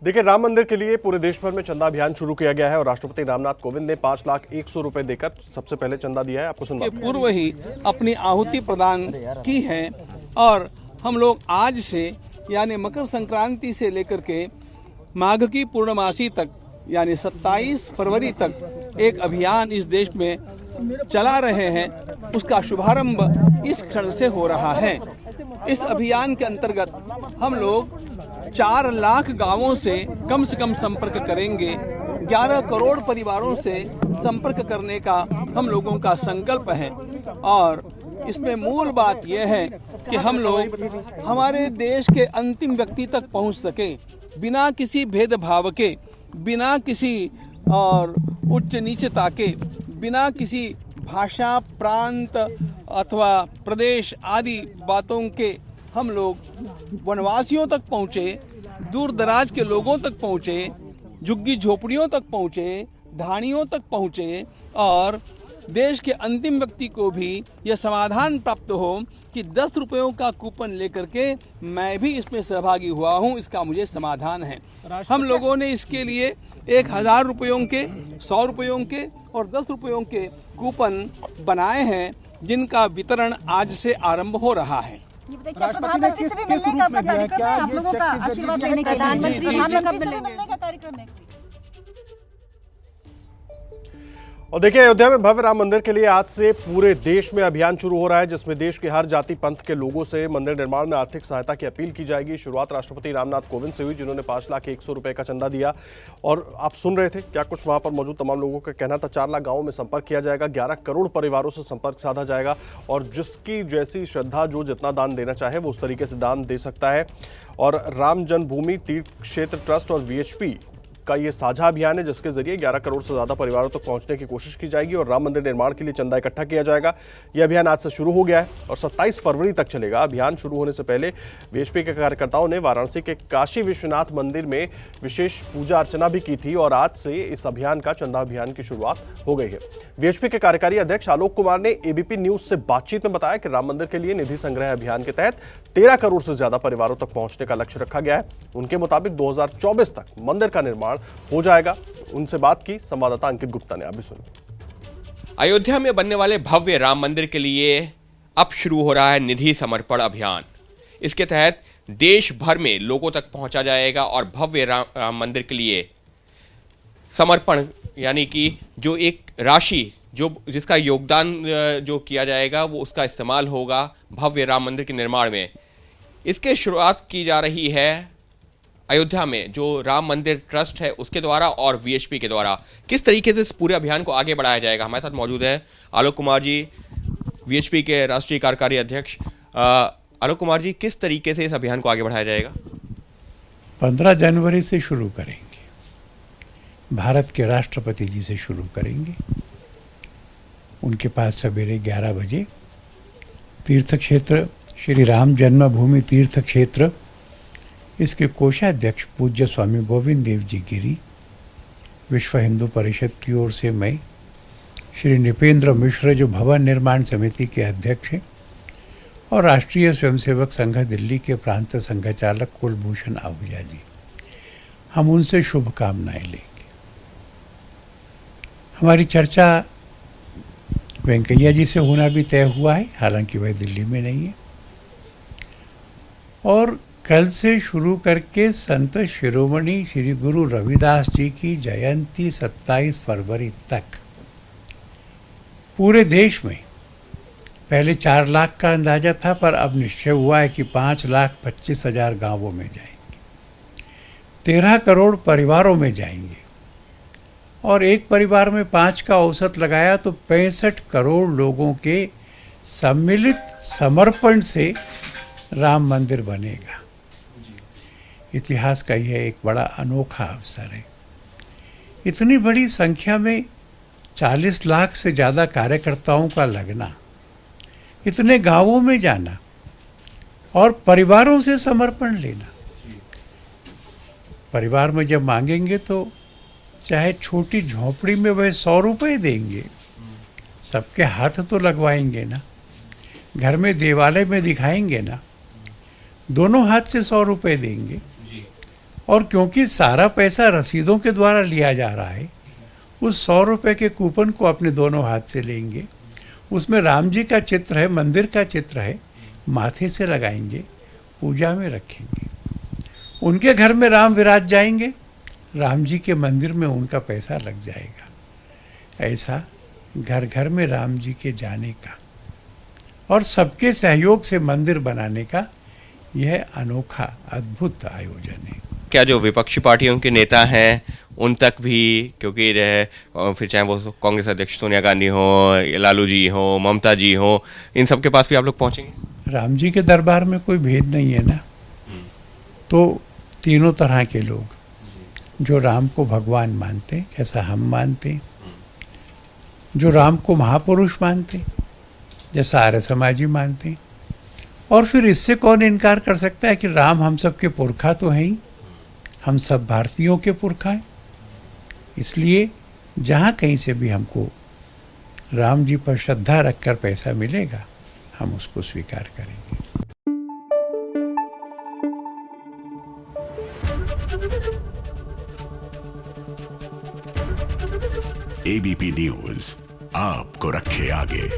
देखिए, राम मंदिर के लिए पूरे देश भर में चंदा अभियान शुरू किया गया है और राष्ट्रपति रामनाथ कोविंद ने 5,01,00,000 रुपए देकर सबसे पहले चंदा दिया है। आपको सुनवा के पूर्व ही अपनी आहुति प्रदान की है और हम लोग आज से यानी मकर संक्रांति से लेकर के माघ की पूर्णमासी तक यानी 27 फरवरी तक एक अभियान इस देश में चला रहे हैं। उसका शुभारंभ इस क्षण से हो रहा है। इस अभियान के अंतर्गत हम लोग 4 लाख गांवों से कम संपर्क करेंगे। 11 करोड़ परिवारों से संपर्क करने का हम लोगों का संकल्प है और इसमें मूल बात यह है कि हम लोग हमारे देश के अंतिम व्यक्ति तक पहुंच सके, बिना किसी भेदभाव के, बिना किसी और उच्च नीचता के, बिना किसी भाषा, प्रांत अथवा प्रदेश आदि बातों के हम लोग वनवासियों तक पहुँचे, दूर दराज के लोगों तक पहुँचे, झुग्गी झोपड़ियों तक पहुँचे, ढाणियों तक पहुँचे और देश के अंतिम व्यक्ति को भी यह समाधान प्राप्त हो कि 10 रुपयों का कूपन लेकर के मैं भी इसमें सहभागी हुआ हूँ, इसका मुझे समाधान है। हम लोगों ने इसके लिए 1,000 रुपयों के, 100 रुपयों के और 10 रुपयों के कूपन बनाए हैं, जिनका वितरण आज से आरंभ हो रहा है। राष्ट्रपति ने किस रूप में दिया है? क्या ये चेक के जरिए कार्यक्रम है? और देखिए, अयोध्या में भव्य राम मंदिर के लिए आज से पूरे देश में अभियान शुरू हो रहा है, जिसमें देश के हर जाति पंथ के लोगों से मंदिर निर्माण में आर्थिक सहायता की अपील की जाएगी। शुरुआत राष्ट्रपति रामनाथ कोविंद से हुई, जिन्होंने 5,01,00,000 रुपए का चंदा दिया। और आप सुन रहे थे क्या कुछ वहां पर मौजूद तमाम लोगों का कहना था। 4 लाख गाँवों में संपर्क किया जाएगा, 11 करोड़ परिवारों से संपर्क साधा जाएगा और जिसकी जैसी श्रद्धा, जो जितना दान देना चाहे वो उस तरीके से दान दे सकता है। और राम जन्मभूमि तीर्थ क्षेत्र ट्रस्ट और VHP का ये साझा अभियान है, जिसके जरिए 11 करोड़ से ज्यादा परिवारों तक पहुंचने की कोशिश की जाएगी और राम मंदिर निर्माण के लिए चंदा इकट्ठा किया जाएगा। यह अभियान आज से शुरू हो गया है और 27 फरवरी तक चलेगा। अभियान शुरू होने से पहले VHP के कार्यकर्ताओं ने वाराणसी के काशी विश्वनाथ मंदिर में विशेष पूजा अर्चना भी की थी और आज से इस अभियान का चंदा अभियान की शुरुआत हो गई है। VHP के कार्यकारी अध्यक्ष आलोक कुमार ने ABP न्यूज से बातचीत में बताया कि राम मंदिर के लिए निधि संग्रह अभियान के तहत 13 करोड़ से ज्यादा परिवारों तक पहुंचने का लक्ष्य रखा गया है। उनके मुताबिक 2024 तक मंदिर का निर्माण हो जाएगा। उनसे बात की संवाददाता अंकित गुप्ता ने, आप भी सुनिए। अयोध्या में बनने वाले भव्य राम मंदिर के लिए अब शुरू हो रहा है निधि समर्पण अभियान। इसके तहत देश भर में लोगों तक पहुंचा जाएगा और भव्य राम मंदिर के लिए समर्पण यानी कि जो एक राशि जिसका योगदान जो किया जाएगा वो उसका इस्तेमाल होगा भव्य राम मंदिर के निर्माण में। इसके शुरुआत की जा रही है अयोध्या में जो राम मंदिर ट्रस्ट है उसके द्वारा और VHP के द्वारा। किस तरीके से इस पूरे अभियान को आगे बढ़ाया जाएगा, हमारे साथ मौजूद है आलोक कुमार जी, VHP के राष्ट्रीय कार्यकारी अध्यक्ष। आलोक कुमार जी, किस तरीके से इस अभियान को आगे बढ़ाया जाएगा? 15 जनवरी से शुरू करेंगे, भारत के राष्ट्रपति जी से शुरू करेंगे। उनके पास सवेरे 11 बजे तीर्थ क्षेत्र श्री राम जन्मभूमि तीर्थ क्षेत्र, इसके कोषाध्यक्ष पूज्य स्वामी गोविंद देव जी गिरी, विश्व हिंदू परिषद की ओर से मैं, श्री नृपेंद्र मिश्र जो भवन निर्माण समिति के अध्यक्ष हैं, और राष्ट्रीय स्वयंसेवक संघ दिल्ली के प्रांत संघचालक कुलभूषण आहूजा जी, हम उनसे शुभकामनाएं लेंगे। हमारी चर्चा वेंकैया जी से होना भी तय हुआ है, हालांकि वह दिल्ली में नहीं है। और कल से शुरू करके संत शिरोमणि श्री गुरु रविदास जी की जयंती 27 फरवरी तक पूरे देश में, पहले 4 लाख का अंदाजा था पर अब निश्चय हुआ है कि 5,25,000 गांवों में जाएंगे, 13 करोड़ परिवारों में जाएंगे और एक परिवार में 5 का औसत लगाया तो 65 करोड़ लोगों के सम्मिलित समर्पण से राम मंदिर बनेगा। इतिहास का यह एक बड़ा अनोखा अवसर है। इतनी बड़ी संख्या में 40 लाख से ज़्यादा कार्यकर्ताओं का लगना, इतने गांवों में जाना और परिवारों से समर्पण लेना। परिवार में जब मांगेंगे तो चाहे छोटी झोपड़ी में वह 100 रुपये देंगे, सबके हाथ तो लगवाएंगे ना, घर में देवालय में दिखाएंगे ना, दोनों हाथ से 100 रुपये देंगे और क्योंकि सारा पैसा रसीदों के द्वारा लिया जा रहा है, उस 100 रुपये के कूपन को अपने दोनों हाथ से लेंगे, उसमें राम जी का चित्र है, मंदिर का चित्र है, माथे से लगाएंगे, पूजा में रखेंगे। उनके घर में राम विराज जाएंगे, राम जी के मंदिर में उनका पैसा लग जाएगा। ऐसा घर घर में राम जी के जाने का और सबके सहयोग से मंदिर बनाने का यह अनोखा अद्भुत आयोजन है। क्या जो विपक्षी पार्टियों के नेता हैं उन तक भी, क्योंकि फिर चाहे वो कांग्रेस अध्यक्ष सोनिया गांधी हो, लालू जी हो, ममता जी हो, इन सब के पास भी आप लोग पहुंचेंगे? राम जी के दरबार में कोई भेद नहीं है ना। तो तीनों तरह के लोग, जो राम को भगवान मानते जैसा हम मानते, जो राम को महापुरुष मानते जैसा आर्य समाजी मानते, और फिर इससे कौन इनकार कर सकता है कि राम हम सब के पुरखा तो हैं ही, हम सब भारतीयों के पुरखा हैं। इसलिए जहाँ कहीं से भी हमको राम जी पर श्रद्धा रखकर पैसा मिलेगा, हम उसको स्वीकार करेंगे। एबीपी न्यूज आपको रखे आगे।